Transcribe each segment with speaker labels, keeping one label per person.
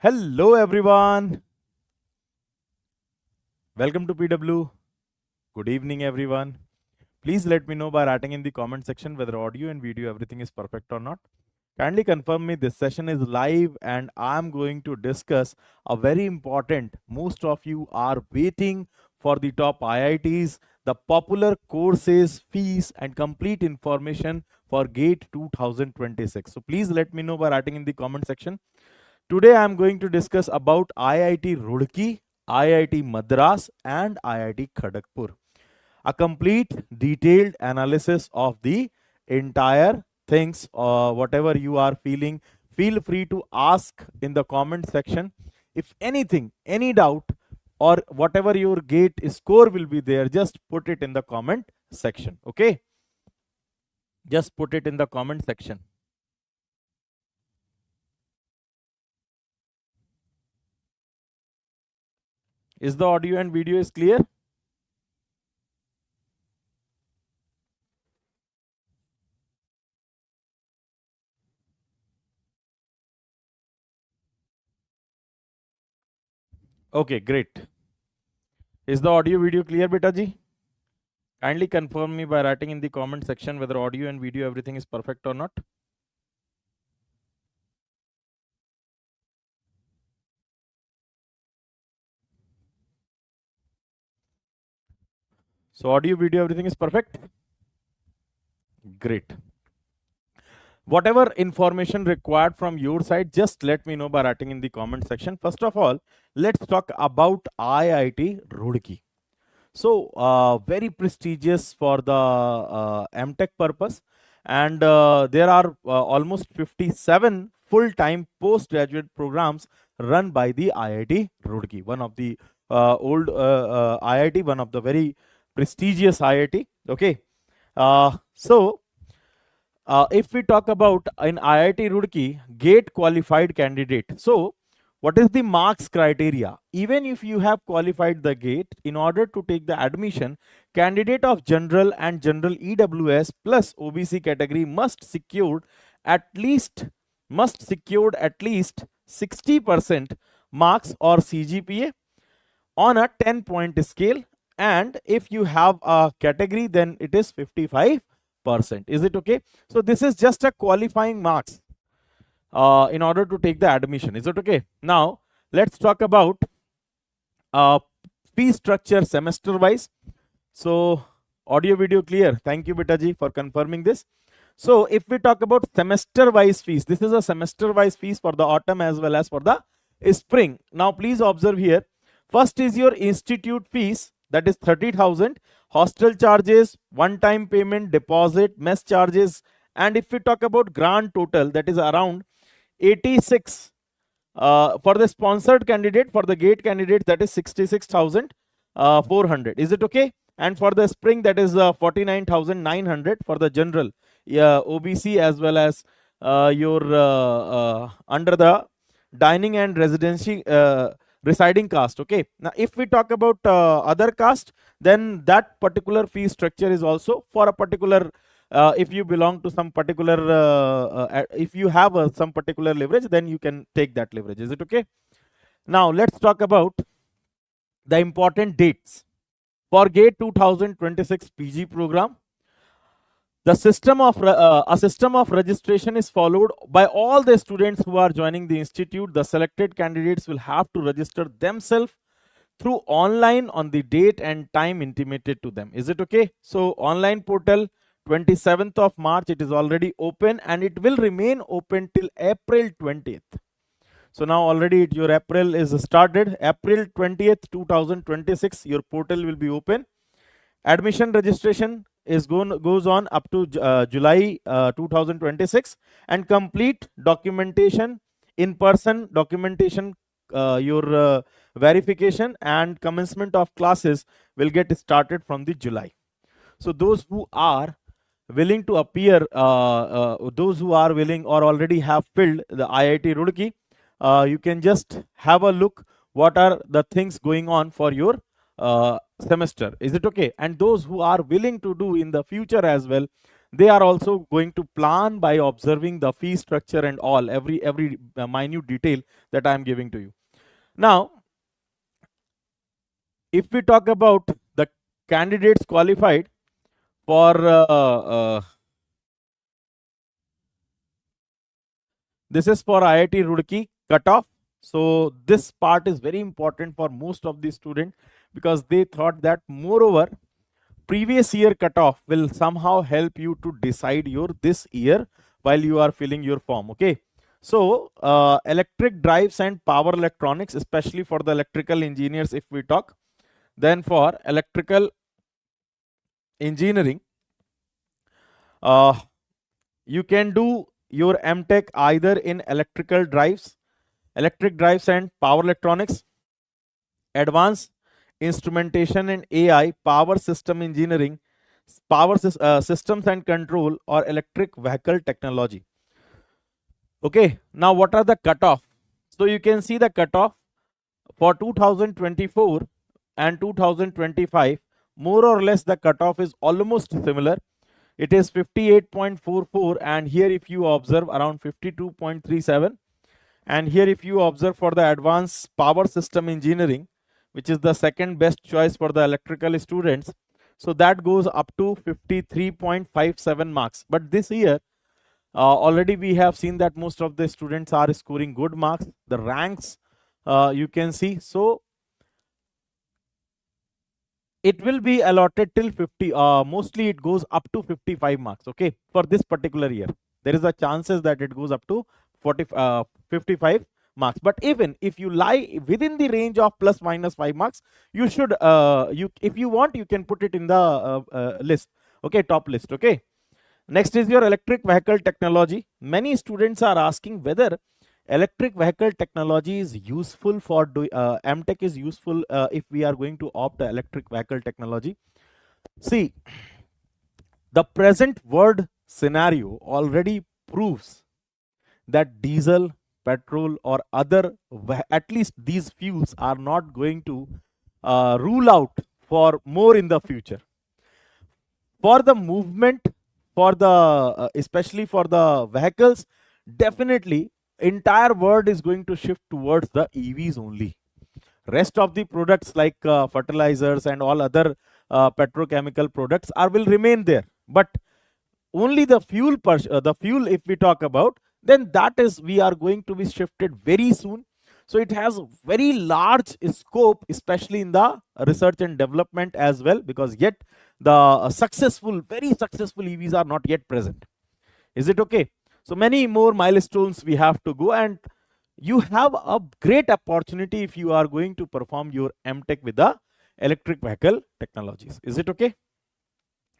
Speaker 1: Hello everyone. Welcome to PW. Good evening everyone. Please let me know by writing in the comment section whether audio and video everything is perfect or not. Kindly confirm me this session is live and I'm going to discuss a very important, most of you are waiting for the top IITs, the popular courses, fees and complete information for GATE 2026. So please let me know by writing in the comment section. Today I am going to discuss about IIT Roorkee, IIT Madras and IIT Kharagpur. A complete detailed analysis of the entire things, whatever you are feeling, feel free to ask in the comment section. If anything, any doubt or whatever your GATE score will be there, just put it in the comment section. Okay, just put it in the comment section. Is the audio and video is clear? Okay, great. Is the audio video clear, beta ji? Kindly confirm me by writing in the comment section whether audio and video everything is perfect or not. So audio, video, everything is perfect. Great. Whatever information required from your side, just let me know by writing in the comment section. First of all, let's talk about IIT Roorkee. So very prestigious for the M.Tech purpose, and there are almost 57 full-time postgraduate programs run by the IIT Roorkee, one of the old IIT, one of the very prestigious IIT. Okay, so if we talk about in IIT Roorkee, GATE qualified candidate. So what is the marks criteria? Even if you have qualified the GATE, in order to take the admission, candidate of general and general EWS plus OBC category must secured at least 60% marks or CGPA on a 10-point scale, and if you have a category, then it is 55%. Is it okay? So this is just a qualifying marks in order to take the admission. Is it okay? Now let's talk about fee structure semester wise. So audio, video clear. Thank you, Betaji, for confirming this. So if we talk about semester wise fees, this is a semester wise fees for the autumn as well as for the spring. Now please observe here. First is your institute fees, that is 30,000, hostel charges, one-time payment, deposit, mess charges, and if we talk about grand total, that is around 86 for the sponsored candidate. For the GATE candidate, that is 66,400. Is it okay? And for the spring, that is 49,900 for the general OBC as well as your under the dining and residency residing caste. Okay, now if we talk about other caste, then that particular fee structure is also for a particular if you belong to some particular if you have some particular leverage, then you can take that leverage. Is it okay? Now let's talk about the important dates for GATE 2026 PG program. The system of a system of registration is followed by all the students who are joining the institute. The selected candidates will have to register themselves through online on the date and time intimated to them. Is it okay? So online portal 27th of March, it is already open and it will remain open till April 20th. So now already your April is started. April 20th 2026 your portal will be open. Admission registration goes on up to July 2026, and complete documentation, in-person documentation, your verification and commencement of classes will get started from the July. So those who are willing to appear, those who are willing or already have filled the IIT Roorkee, you can just have a look what are the things going on for your semester. Is it okay? And those who are willing to do in the future as well, they are also going to plan by observing the fee structure and all, every minute detail that I am giving to you. Now, if we talk about the candidates qualified for this is for IIT Roorkee cutoff. So this part is very important for most of the students, because they thought that moreover previous year cutoff will somehow help you to decide your this year while you are filling your form. Okay. So electric drives and power electronics, especially for the electrical engineers if we talk, then for electrical engineering, you can do your M.Tech either in electric drives and power electronics, advanced instrumentation and AI, power system engineering, systems and control, or electric vehicle technology. Okay, now what are the cutoff? So you can see the cutoff for 2024 and 2025, more or less the cutoff is almost similar. It is 58.44, and here if you observe around 52.37, and here if you observe for the advanced power system engineering, which is the second best choice for the electrical students, so that goes up to 53.57 marks. But this year already we have seen that most of the students are scoring good marks. The ranks you can see, so it will be allotted till 50, mostly it goes up to 55 marks. Okay, for this particular year there is a chances that it goes up to 55 marks. But even if you lie within the range of plus minus 5 marks, you should if you want, you can put it in the list. Okay, top list. Okay, next is your electric vehicle technology. Many students are asking whether electric vehicle technology is useful for M.Tech is useful if we are going to opt electric vehicle technology. See, the present world scenario already proves that diesel, petrol, or other, at least these fuels, are not going to rule out for more in the future. For the movement, for the especially for the vehicles, definitely entire world is going to shift towards the EVs only. Rest of the products like fertilizers and all other petrochemical products will remain there, but only the fuel if we talk about, then that is we are going to be shifted very soon. So it has very large scope, especially in the research and development as well, because yet the very successful EVs are not yet present. Is it okay? So many more milestones we have to go, and you have a great opportunity if you are going to perform your M.Tech with the electric vehicle technologies. Is it okay?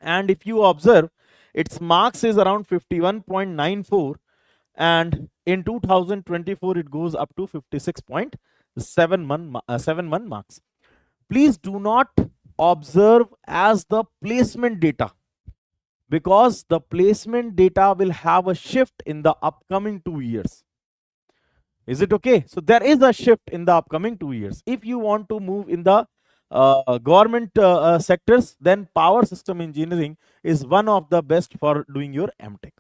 Speaker 1: And if you observe, its marks is around 51.94, and in 2024 it goes up to 56.71 marks. Please do not observe as the placement data, because the placement data will have a shift in the upcoming 2 years. Is it okay? So there is a shift in the upcoming 2 years. If you want to move in the government sectors, then power system engineering is one of the best for doing your M.Tech.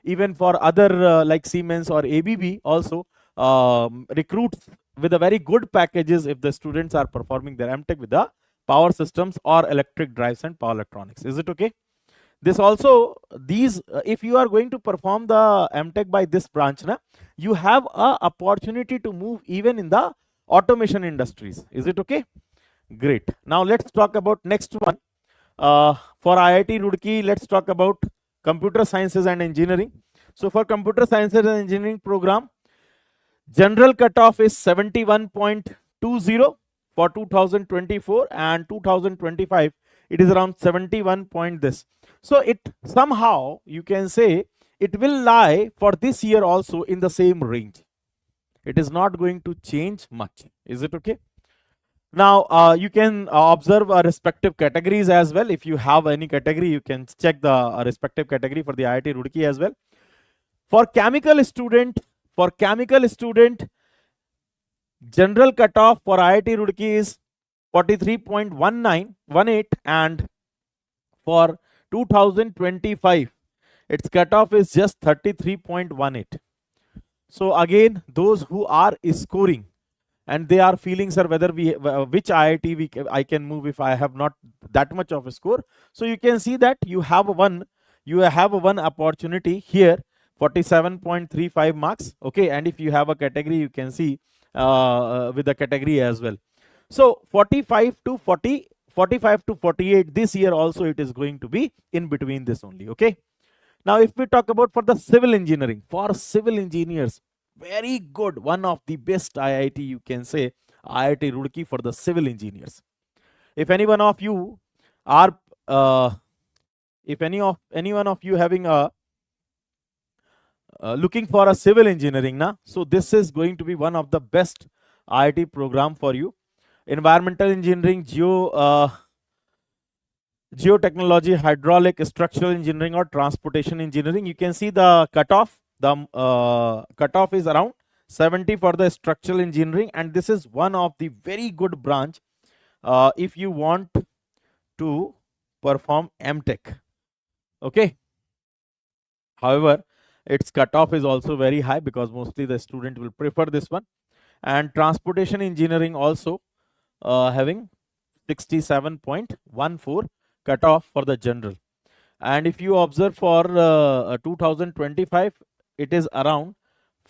Speaker 1: Even for other like Siemens or ABB also recruits with a very good packages if the students are performing their M.Tech with the power systems or electric drives and power electronics. Is it okay? This also, these if you are going to perform the M.Tech by this branch, you have a opportunity to move even in the automation industries. Is it okay? Great. Now let's talk about next one. For IIT Roorkee, let's talk about computer sciences and engineering. So for computer sciences and engineering program, general cutoff is 71.20 for 2024, and 2025 it is around 71 point this. So it somehow you can say it will lie for this year also in the same range. It is not going to change much. Is it okay? Now you can observe respective categories as well. If you have any category, you can check the respective category for the IIT Roorkee as well. For chemical student, general cutoff for IIT Roorkee is 43.18, and for 2025 its cutoff is just 33.18. So again, those who are scoring and they are feeling, sir, whether which IIT I can move if I have not that much of a score. So you can see that you have one opportunity here, 47.35 marks. Okay, and if you have a category, you can see with the category as well. So 45 to 40, 45 to 48 this year also it is going to be in between this only. Okay. Now if we talk about for the civil engineering, for civil engineers, very good, one of the best IIT, you can say IIT Roorkee for the civil engineers. If any one of you are if any one of you having a looking for a civil engineering na, so this is going to be one of the best IIT program for you. Environmental engineering, geotechnology, hydraulic, structural engineering, or transportation engineering. You can see the cutoff. The cutoff is around 70 for the structural engineering, and this is one of the very good branch if you want to perform M.Tech. Okay. However, its cutoff is also very high because mostly the student will prefer this one. And transportation engineering also having 67.14 cutoff for the general. And if you observe for 2025, it is around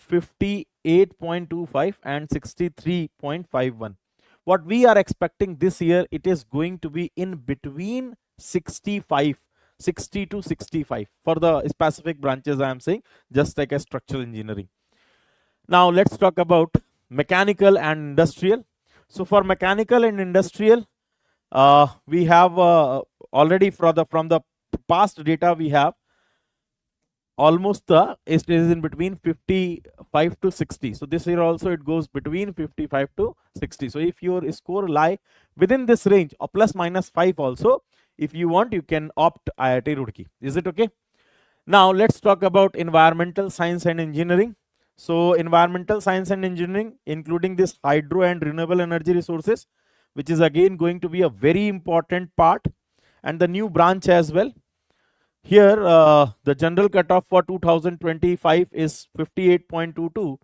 Speaker 1: 58.25 and 63.51. What we are expecting this year, it is going to be in between 60 to 65 for the specific branches I am saying, just like a structural engineering. Now let's talk about mechanical and industrial. So for mechanical and industrial, we have already from the past data we have almost it is in between 55 to 60. So this year also it goes between 55 to 60. So if your score lie within this range or plus minus 5 also, if you want, you can opt IIT Roorkee. Is it okay? Now let's talk about environmental science and engineering. So environmental science and engineering, including this hydro and renewable energy resources, which is again going to be a very important part, and the new branch as well. Here the general cutoff for 2025 is 58.22,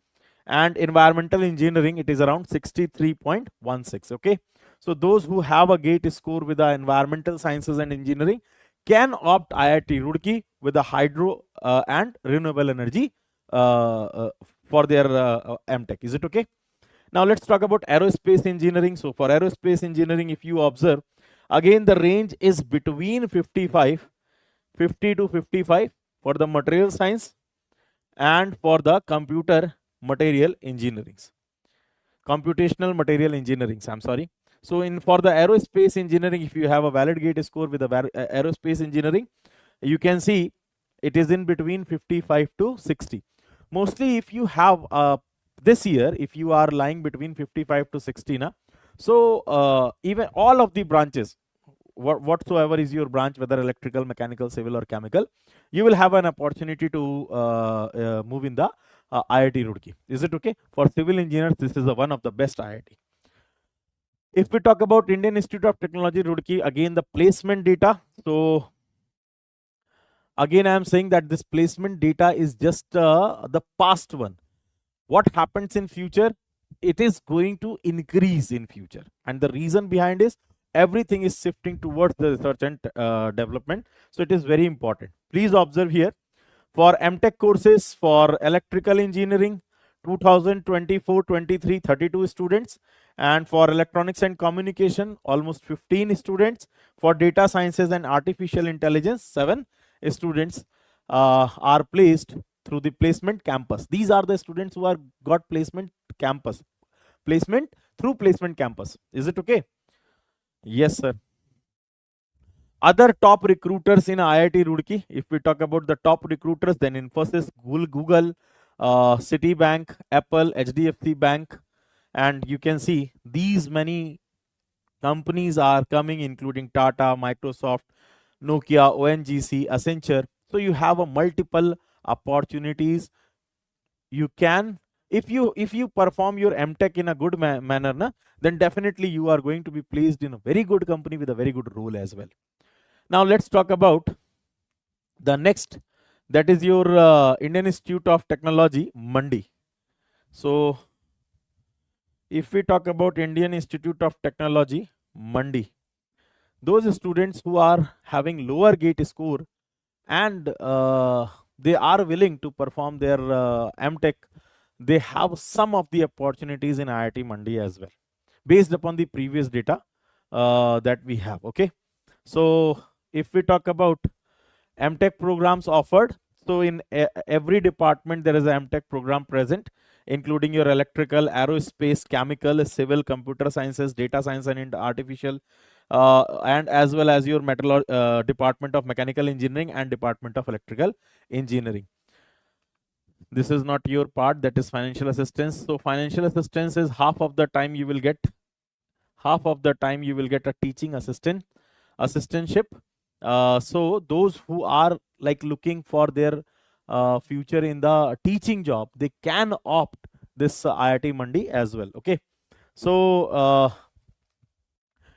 Speaker 1: and environmental engineering it is around 63.16. Okay, so those who have a GATE score with the environmental sciences and engineering can opt IIT Roorkee with the hydro and renewable energy for their M.Tech. Is it okay? Now let's talk about aerospace engineering. So for aerospace engineering, if you observe, again the range is between 50 to 55 for the material science and for the computational material engineering. I'm sorry. So for the aerospace engineering, if you have a valid GATE score with the aerospace engineering, you can see it is in between 55 to 60. Mostly if you have this year, if you are lying between 55 to 60 na, so even all of the branches, whatsoever is your branch, whether electrical, mechanical, civil or chemical, you will have an opportunity to move in the IIT Roorkee. Is it okay? For civil engineers, this is one of the best IIT. If we talk about Indian Institute of Technology Roorkee, again the placement data. So again I am saying that this placement data is just the past one. What happens in future, it is going to increase in future, and the reason behind is everything is shifting towards the research and development. So it is very important. Please observe here, for M.Tech courses for electrical engineering 2024-23 32 students, and for electronics and communication almost 15 students, for data sciences and artificial intelligence 7 students are placed through the placement campus. These are the students who are got placement through placement campus. Is it okay? Yes, sir. Other top recruiters in IIT Roorkee, if we talk about the top recruiters, then Infosys, Google, Citibank, Apple, HDFC Bank, and you can see these many companies are coming, including Tata, Microsoft, Nokia, ONGC, Accenture. So you have a multiple opportunities. You can, if you perform your M.Tech in a good manner na, then definitely you are going to be placed in a very good company with a very good role as well. Now let's talk about the next That is your Indian Institute of Technology, Mandi. So if we talk about Indian Institute of Technology, Mandi, those students who are having lower GATE score and they are willing to perform their M.Tech, they have some of the opportunities in IIT Mandi as well, based upon the previous data that we have. Okay, so if we talk about M.Tech programs offered, so in every department there is a M.Tech program present, including your electrical, aerospace, chemical, civil, computer sciences, data science, and artificial, and as well as your department of mechanical engineering and department of electrical engineering. This is not your part, that is financial assistance. So financial assistance is half of the time you will get a teaching assistantship. So those who are like looking for their future in the teaching job, they can opt this IIT Mandi as well. Okay, so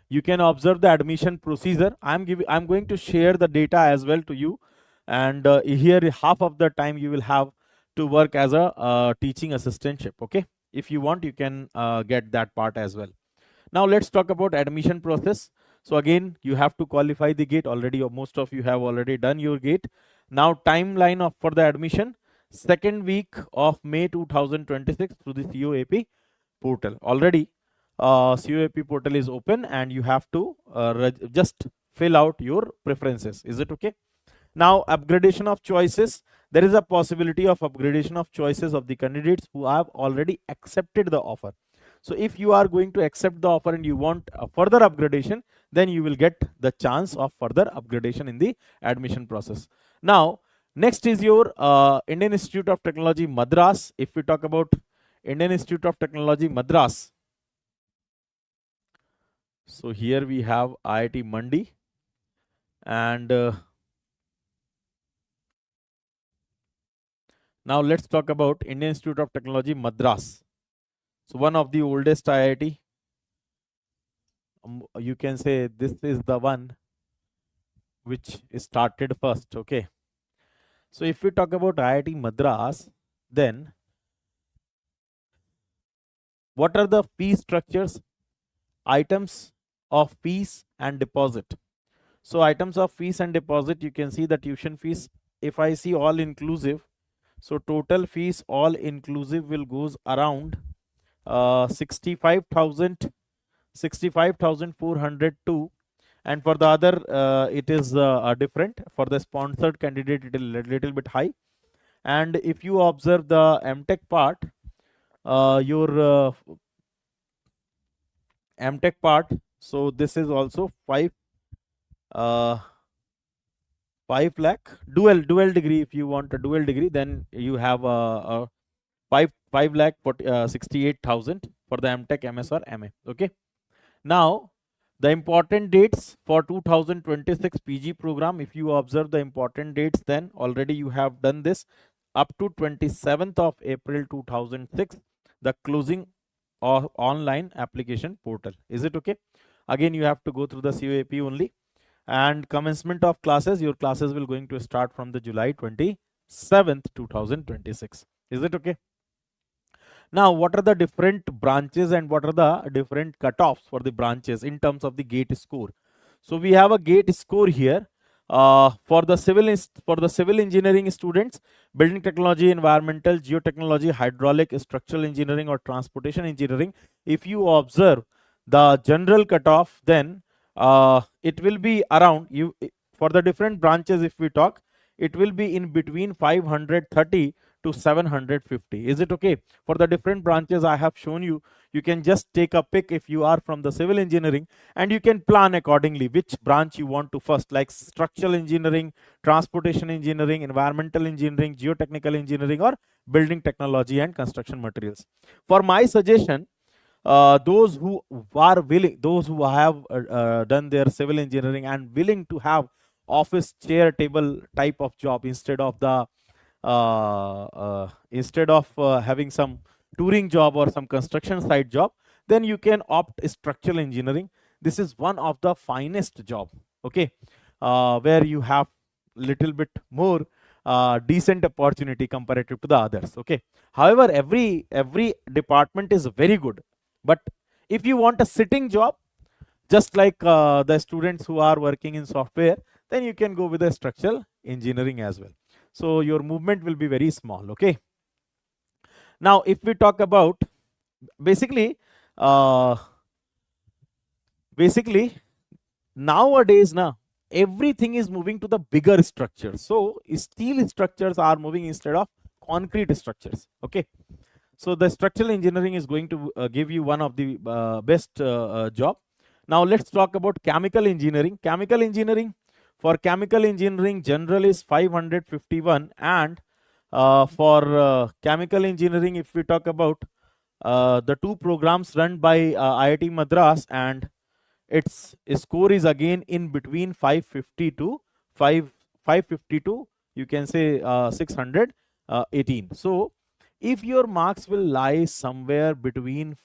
Speaker 1: you can observe the admission procedure. I'm going to share the data as well to you, and here half of the time you will have to work as a teaching assistantship. Okay, if you want, you can get that part as well. Now let's talk about admission process. So again, you have to qualify the GATE. Already, most of you have already done your GATE. Now timeline for the admission, second week of May 2026 through the COAP portal. Already COAP portal is open and you have to just fill out your preferences. Is it okay? Now upgradation of choices. There is a possibility of upgradation of choices of the candidates who have already accepted the offer. So if you are going to accept the offer and you want a further upgradation, then you will get the chance of further upgradation in the admission process. Now, next is your Indian Institute of Technology, Madras. If we talk about Indian Institute of Technology, Madras, so here we have IIT Mandi, and now let's talk about Indian Institute of Technology, Madras. So one of the oldest IIT, you can say this is the one which started first. Okay, so if we talk about IIT Madras, then what are the fee structures? Items of fees and deposit. So items of fees and deposit, you can see the tuition fees. If I see all inclusive, so total fees all inclusive will goes around 65,402, and for the other it is different. For the sponsored candidate it is a little bit high. And if you observe the M.Tech part, your M.Tech part, so this is also 5 lakh dual degree. If you want a dual degree, then you have a 5 lakh 68,000 for the M.Tech, MS or MA. Okay, now the important dates for 2026 PG program, if you observe the important dates, then already you have done this up to 27th of April 2006, the closing of online application portal. Is it okay? Again, you have to go through the COAP only. And commencement of classes, your classes will going to start from the July 27th 2026. Is it okay? Now, what are the different branches and what are the different cutoffs for the branches in terms of the GATE score? So we have a GATE score here for the civil engineering students, building technology, environmental, geotechnology, hydraulic, structural engineering, or transportation engineering. If you observe the general cutoff, then it will be around you for the different branches. If we talk, it will be in between 530 to 750. Is it okay? For the different branches I have shown you, you can just take a pick if you are from the civil engineering, and you can plan accordingly which branch you want to first, like structural engineering, transportation engineering, environmental engineering, geotechnical engineering, or building technology and construction materials. For my suggestion, those who are willing, those who have done their civil engineering and willing to have office chair table type of job instead of the having some touring job or some construction site job, then you can opt structural engineering. This is one of the finest job. Okay, where you have little bit more decent opportunity comparative to the others. Okay. However, every department is very good, but if you want a sitting job, just like the students who are working in software, then you can go with the structural engineering as well. So your movement will be very small. Okay. Now, if we talk about basically, uh, nowadays now everything is moving to the bigger structure. So steel structures are moving instead of concrete structures. Okay. So the structural engineering is going to give you one of the best job. Now let's talk about chemical engineering. For chemical engineering, general is 551, and for chemical engineering, if we talk about the two programs run by IIT Madras, and its score is again in between 550 to 550 to, you can say, 618. So if your marks will lie somewhere between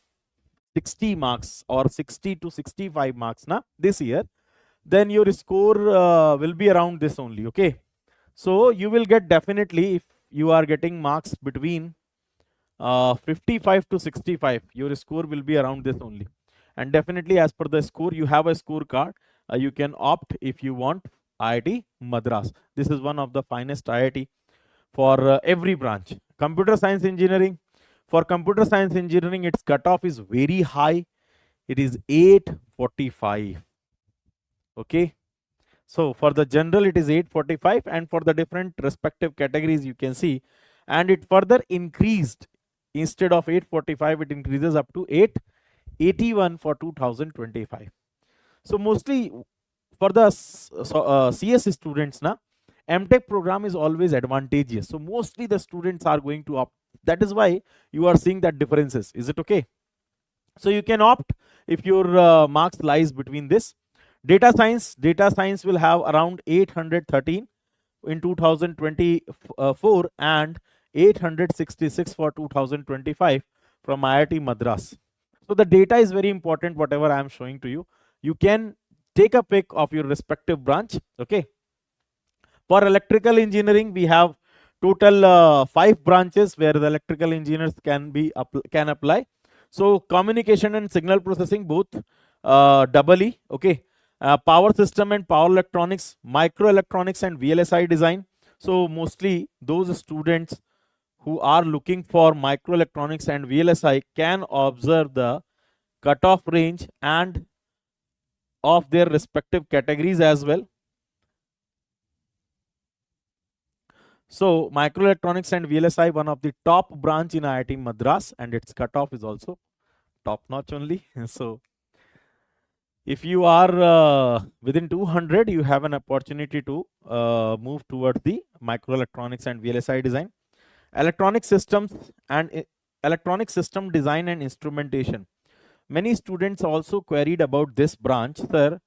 Speaker 1: 60 marks or 60 to 65 marks this year, then your score will be around this only. Okay. So you will get, definitely, if you are getting marks between 55 to 65, your score will be around this only. And definitely, as per the score, you have a score card. You can opt if you want IIT Madras. This is one of the finest IIT for every branch. Computer science engineering. For computer science engineering, its cutoff is very high. It is 845. Okay. So for the general, it is 845, and for the different respective categories, you can see, and it further increased. Instead of 845, it increases up to 881 for 2025. So mostly for the CS students, M.Tech program is always advantageous. So mostly the students are going to opt. That is why you are seeing that differences. Is it okay? So you can opt if your marks lies between this. Data science will have around 813 in 2024 and 866 for 2025 from IIT Madras. So the data is very important, whatever I am showing to you. You can take a pick of your respective branch. Okay. For electrical engineering, we have total 5 branches where the electrical engineers can apply. So communication and signal processing, both double E. Okay. Power system and power electronics, microelectronics and VLSI design. So mostly those students who are looking for microelectronics and VLSI can observe the cutoff range and of their respective categories as well. So microelectronics and VLSI, one of the top branch in IIT Madras, and its cutoff is also top notch only. So if you are within 200, you have an opportunity to move towards the microelectronics and VLSI design. Electronic systems and electronic system design and instrumentation. Many students also queried about this branch. Sir,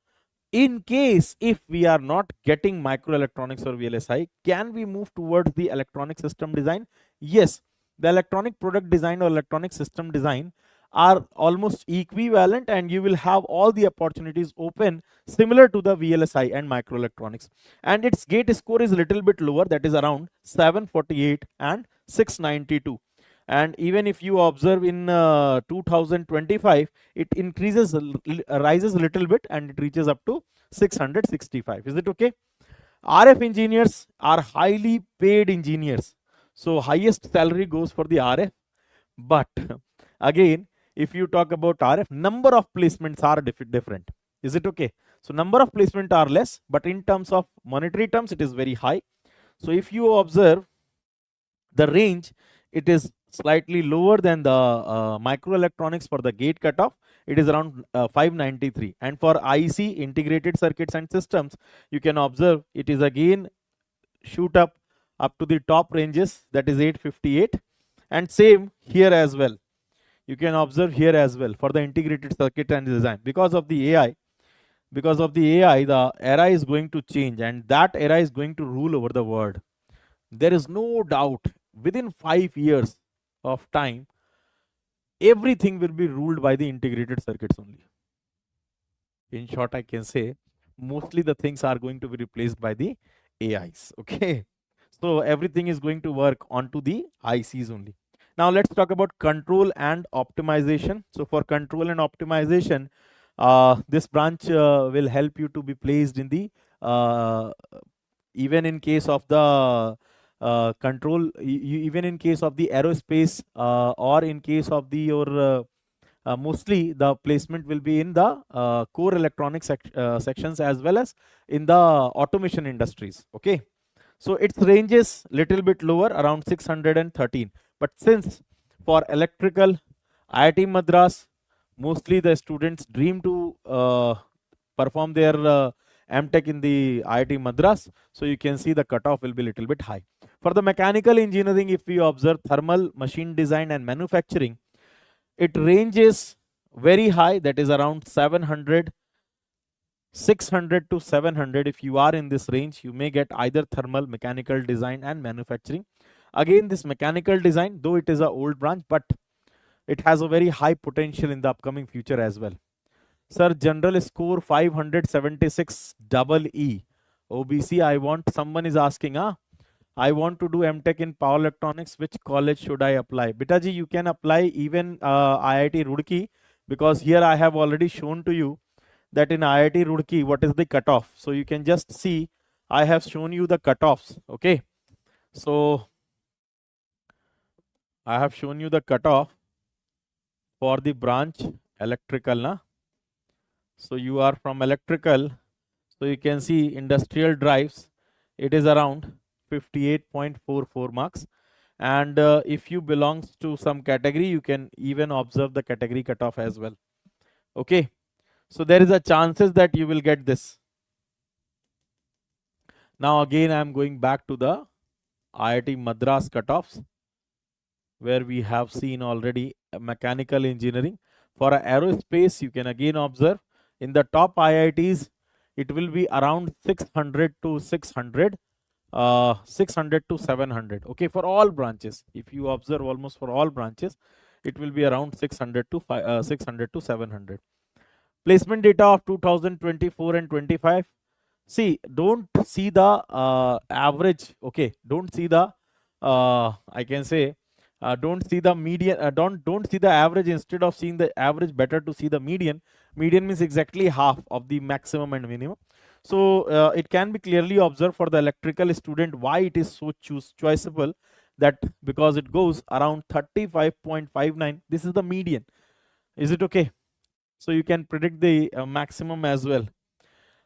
Speaker 1: in case if we are not getting microelectronics or VLSI, can we move towards the electronic system design? Yes, the electronic product design or electronic system design are almost equivalent, and you will have all the opportunities open similar to the VLSI and microelectronics. And its gate score is a little bit lower, that is around 748 and 692. And even if you observe in 2025, it increases, rises a little bit, and it reaches up to 665. Is it okay? RF engineers are highly paid engineers. So highest salary goes for the RF. But again, if you talk about RF, number of placements are different. Is it okay? So number of placement are less, but in terms of monetary terms, it is very high. So if you observe the range, it is slightly lower than the microelectronics. For the gate cutoff, it is around 593. And for IC, integrated circuits and systems, you can observe it is again shoot up to the top ranges, that is 858. And same here as well. You can observe here as well for the integrated circuit and design. Because of the AI, the era is going to change, and that era is going to rule over the world. There is no doubt within 5 years of time, everything will be ruled by the integrated circuits only. In short, I can say mostly the things are going to be replaced by the AIs. Okay. So everything is going to work onto the ICs only. Now let's talk about control and optimization. So for control and optimization, this branch will help you to be placed in the even in case of the even in case of the aerospace, or in case of the your mostly the placement will be in the core electronics sections, as well as in the automation industries. Okay, so its range is little bit lower, around 613. But since for electrical, IIT Madras, mostly the students dream to perform their M.Tech in the IIT Madras. So you can see the cutoff will be little bit high. For the mechanical engineering, if we observe thermal, machine design and manufacturing, it ranges very high, that is around 700, 600 to 700. If you are in this range, you may get either thermal, mechanical design and manufacturing. Again, this mechanical design, though it is a old branch, but it has a very high potential in the upcoming future as well. Sir, general score 576 double E. OBC, someone is asking, I want to do M.Tech in power electronics. Which college should I apply? Betaji, you can apply even IIT Roorkee, because here I have already shown to you that in IIT Roorkee, what is the cutoff. So you can just see, I have shown you the cutoffs. Okay. So I have shown you the cutoff for the branch electrical. Na? So you are from electrical. So you can see industrial drives, it is around 58.44 marks. And if you belongs to some category, you can even observe the category cutoff as well. Okay. So there is a chances that you will get this. Now again, I am going back to the IIT Madras cutoffs, where we have seen already mechanical engineering. For aerospace, you can again observe in the top IITs, it will be around 600 to 600, 600 to 700. Okay, for all branches, if you observe almost for all branches, it will be around 600 to 600 to 700. Placement data of 2024 and 25. See, don't see the average. Okay, don't see the I can say don't see the median. Don't see the average. Instead of seeing the average, better to see the median. Median means exactly half of the maximum and minimum. So it can be clearly observed for the electrical student why it is so choiceable, that because it goes around 35.59. This is the median. Is it okay? So you can predict the maximum as well.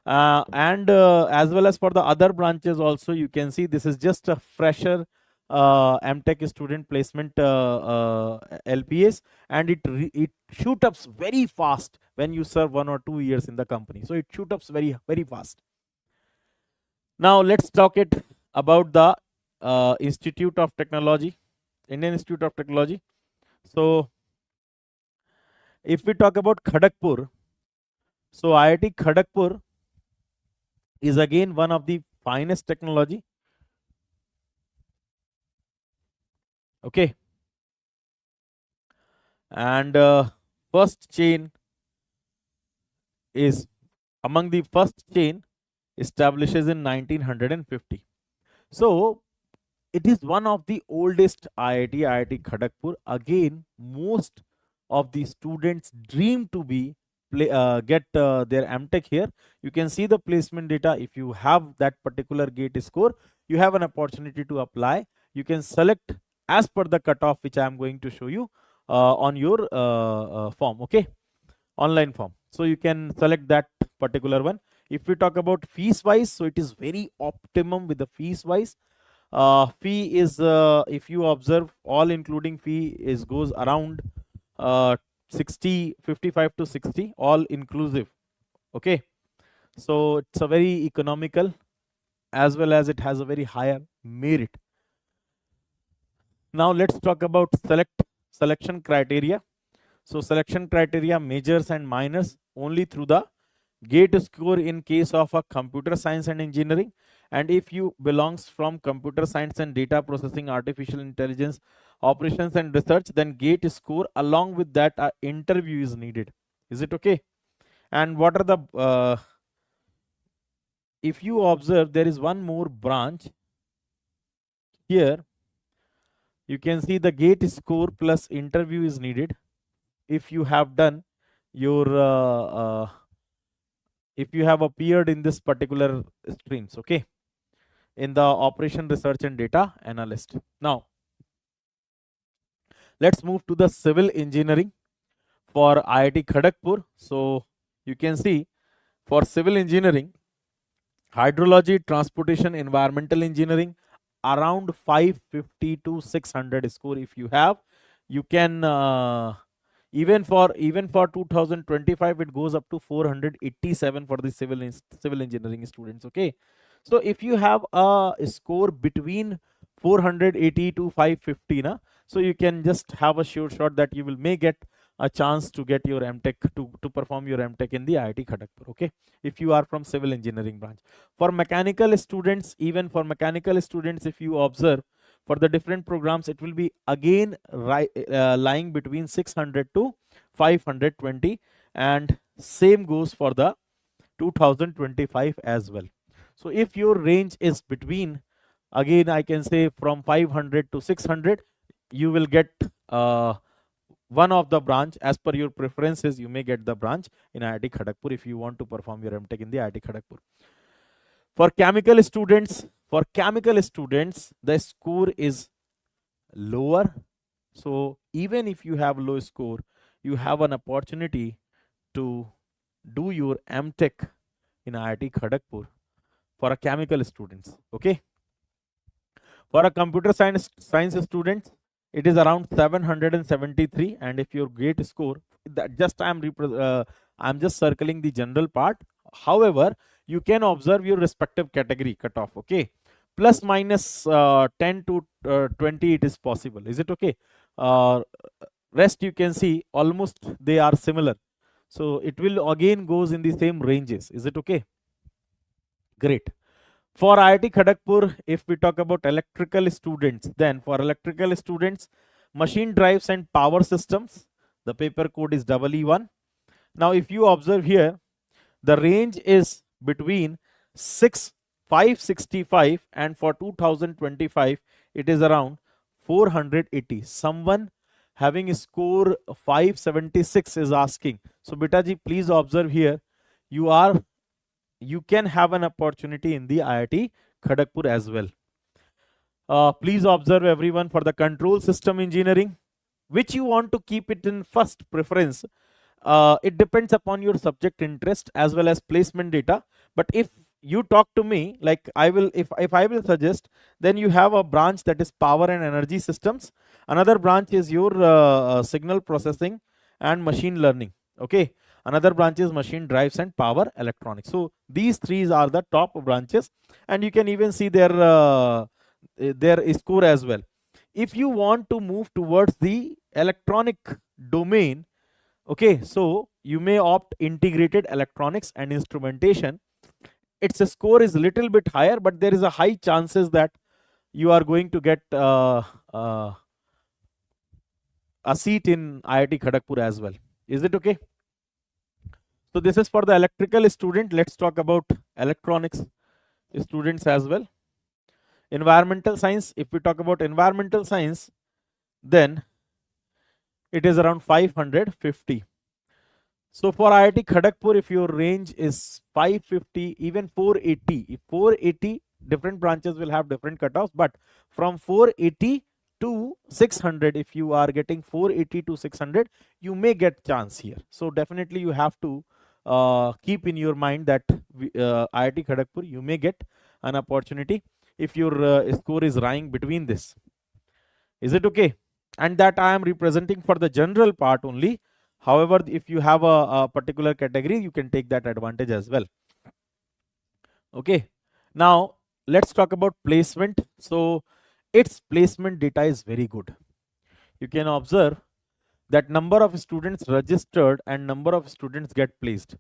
Speaker 1: And as well as for the other branches also, you can see this is just a fresher M.Tech student placement LPS, and it shoot ups very fast when you serve 1 or 2 years in the company. So it shoot ups very, very fast. Now let's talk it about the Institute of Technology, Indian Institute of Technology. So if we talk about Kharagpur, so IIT Kharagpur is again one of the finest technology. Okay. And first chain is among the first chain establishes in 1950. So it is one of the oldest IIT Kharagpur. Again, most of the students dream to be get their M.Tech here. You can see the placement data. If you have that particular gate score, you have an opportunity to apply. You can select as per the cutoff, which I am going to show you on your form. Okay, online form. So you can select that particular one. If we talk about fees wise, so it is very optimum with the fees wise. Fee is if you observe, all including fee is goes around 55 to 60, all inclusive. Okay, so it's a very economical, as well as it has a very higher merit. Now let's talk about selection criteria. So selection criteria, majors and minors only through the gate score in case of a computer science and engineering. And if you belongs from computer science and data processing, artificial intelligence, operations and research, then gate score along with that interview is needed. Is it okay? And what are the if you observe, there is one more branch here you can see the GATE score plus interview is needed if you have done your if you have appeared in this particular streams, okay, in the operation research and data analyst. Now let's move to the civil engineering for IIT Kharagpur. So you can see for civil engineering, hydrology, transportation, environmental engineering, around 550 to 600 score if you have. You can even for 2025 it goes up to 487 for the civil engineering students, okay. So if you have a score between 480 to 550 na, so you can just have a sure shot that you will may get a chance to get your M.Tech to perform your M.Tech in the IIT Kharagpur, okay, if you are from civil engineering branch. For mechanical students, even for mechanical students, if you observe for the different programs, it will be again lying between 600 to 520, and same goes for the 2025 as well. So if your range is between, again I can say from 500 to 600, you will get one of the branch as per your preferences. You may get the branch in IIT Kharagpur if you want to perform your M.Tech in the IIT Kharagpur. For chemical students, the score is lower. So even if you have low score, you have an opportunity to do your M.Tech in IIT Kharagpur for a chemical students, okay. For a computer science students, it is around 773, and if your GATE score, that just I'm just circling the general part. However, you can observe your respective category cutoff, okay, plus minus 10 to 20 it is possible, is it okay? Rest you can see almost they are similar, so it will again goes in the same ranges, is it okay? Great. For IIT Kharagpur, if we talk about electrical students, then for electrical students, machine drives and power systems, the paper code is EE1. Now, if you observe here, the range is between 565, and for 2025, it is around 480. Someone having a score 576 is asking. So, beta ji, please observe here, you can have an opportunity in the IIT Kharagpur as well. Please observe everyone for the control system engineering, which you want to keep it in first preference. It depends upon your subject interest as well as placement data. But if you talk to me, like I will, if I will suggest, then you have a branch that is power and energy systems. Another branch is your signal processing and machine learning, okay. Another branch is machine drives and power electronics. So these three are the top branches, and you can even see their score as well. If you want to move towards the electronic domain, okay, so you may opt integrated electronics and instrumentation. Its score is little bit higher, but there is a high chances that you are going to get a seat in IIT Kharagpur as well. Is it okay? So this is for the electrical student. Let's talk about electronics students as well. Environmental science, if we talk about environmental science, then it is around 550. So for IIT Kharagpur, if your range is 550, even 480, if 480, different branches will have different cutoffs, but from 480 to 600, if you are getting 480 to 600, you may get chance here. So definitely you have to keep in your mind that IIT Kharagpur, you may get an opportunity if your score is lying between this. Is it okay? And that I am representing for the general part only. However, if you have a particular category, you can take that advantage as well. Okay. Now let's talk about placement. So its placement data is very good. You can observe that number of students registered and number of students get placed.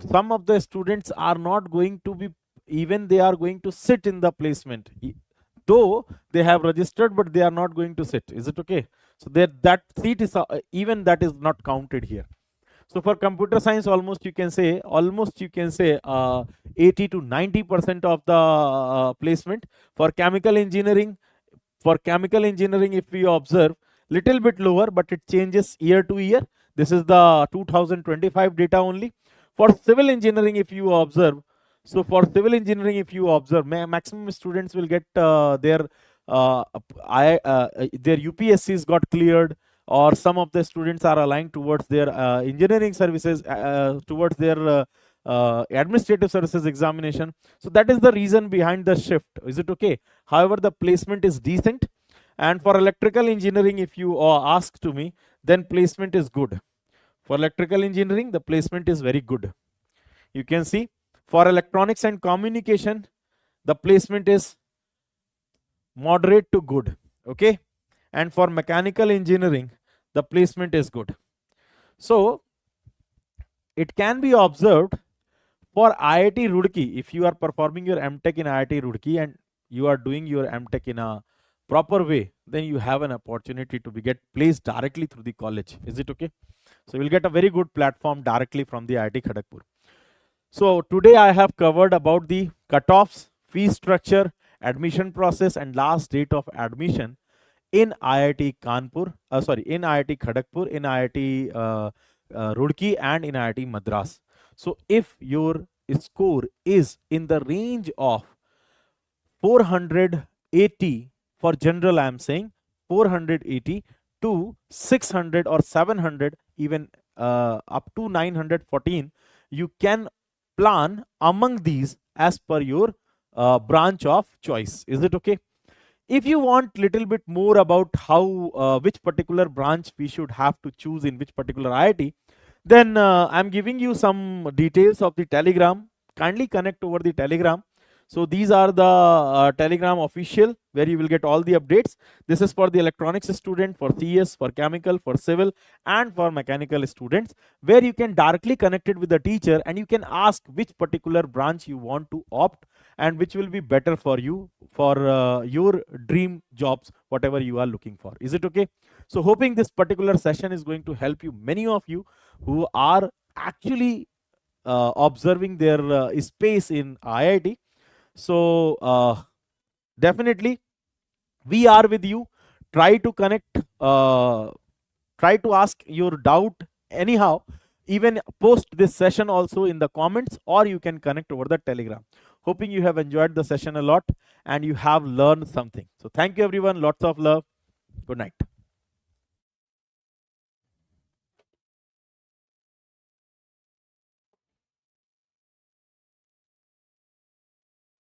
Speaker 1: Some of the students are not going to be, even they are going to sit in the placement, though they have registered, but they are not going to sit. Is it okay? So that seat is even that is not counted here. So for computer science, almost you can say 80 to 90% of the placement. For chemical engineering, if we observe, little bit lower, but it changes year to year. This is the 2025 data only. For civil engineering, if you observe, maximum students will get their UPSCs got cleared, or some of the students are aligned towards their engineering services, towards their administrative services examination. So that is the reason behind the shift. Is it okay? However, the placement is decent. And for electrical engineering, if you ask to me, then placement is good. For electrical engineering, the placement is very good. You can see for electronics and communication, the placement is moderate to good. Okay. And for mechanical engineering, the placement is good. So it can be observed for IIT Roorkee, if you are performing your M.Tech in IIT Roorkee and you are doing your M.Tech in a proper way, then you have an opportunity to get placed directly through the college. Is it okay? So you'll get a very good platform directly from the IIT Kharagpur. So today I have covered about the cutoffs, fee structure, admission process, and last date of admission in IIT Kanpur, in IIT Kharagpur, in IIT Roorkee, and in IIT Madras. So if your score is in the range of 480 for general, I am saying 480 to 600 or 700, even up to 914, you can plan among these as per your branch of choice. Is it okay? If you want little bit more about how which particular branch we should have to choose in which particular IIT, then I'm giving you some details of the Telegram. Kindly connect over the Telegram. So these are the Telegram official, where you will get all the updates. This is for the electronics student, for CS, for chemical, for civil, and for mechanical students, where you can directly connect it with the teacher and you can ask which particular branch you want to opt and which will be better for you for your dream jobs, whatever you are looking for. Is it okay? So hoping this particular session is going to help you, many of you who are actually observing their space in IIT. So definitely we are with you. Try to connect, try to ask your doubt anyhow. Even post this session also in the comments, or you can connect over the Telegram. Hoping you have enjoyed the session a lot and you have learned something. So thank you everyone. Lots of love. Good night.